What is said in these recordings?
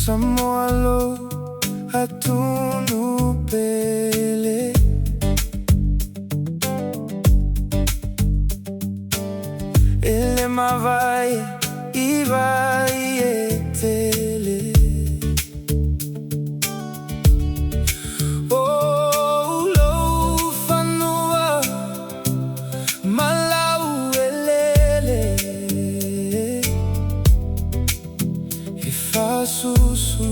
Samoa lo Atunuu Pele. Ele mavai I vai e tele. Oh, lo whanua maau e lele. E whasusu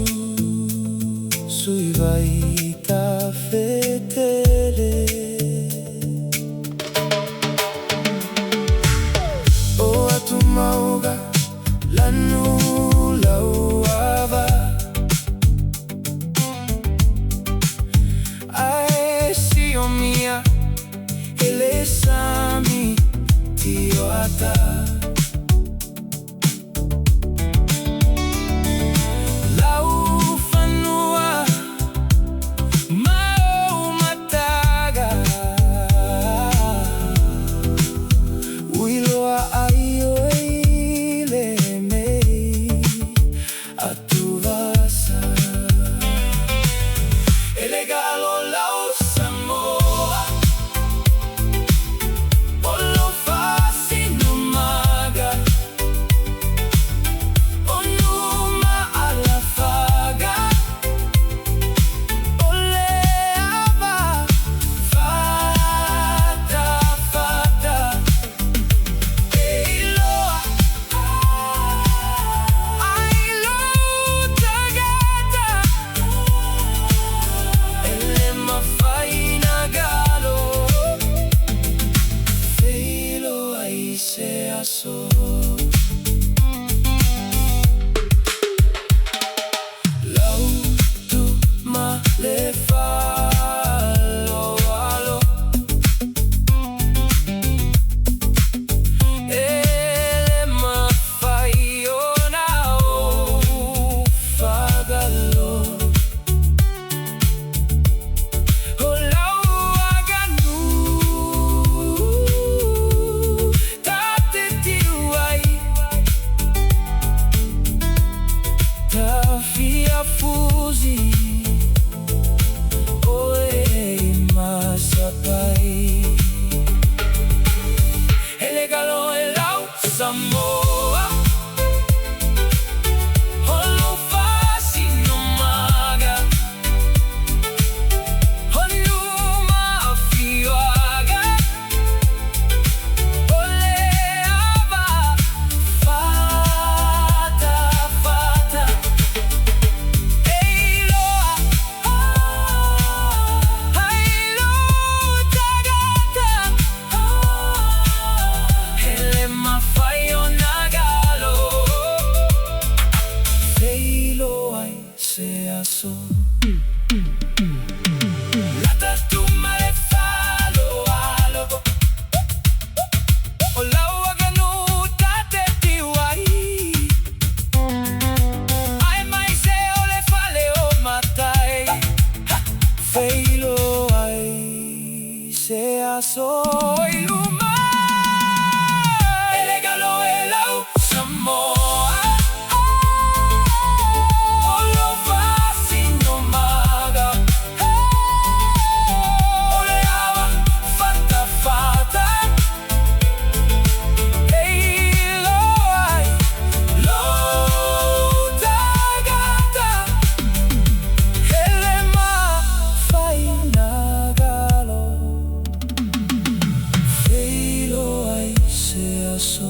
sui vai ta whetele. O atu mauga lanu lauava. Ae sio mia ele sami tio ata. Lau whanua maau mataga. Uiloa ai oi le mei atuvasa. Ele galo lau Samoa. Olo fasi no maga. Onuma ala faga. Ole ava fata fata. Eiloa ailu tagata. Ele mafaina galo. Feilo ai se aso. Lau tu ma le falo alo. Ele mafai ona o fagalo. O lau aganu tate tiuai. Ta fia fuzi oe masapai. Ele galo e lau Samoa. Olo fasi no maga. Onuma afioaga. Ole ava fata fata. Eiloa ailu tagata. Ele mafai ona galo. Feilo ai se aso. Lata tu mare falo alo. O lau aganu tate tiwai. Ai mai se ole fale o matai. Feilo ai se aso. Iluma ele galo e lau Samoa. Olo fasi no maga. Ole ava fata fata. Eilo ai lo tagata. Ele mafaina galo. Feilo ai se aso.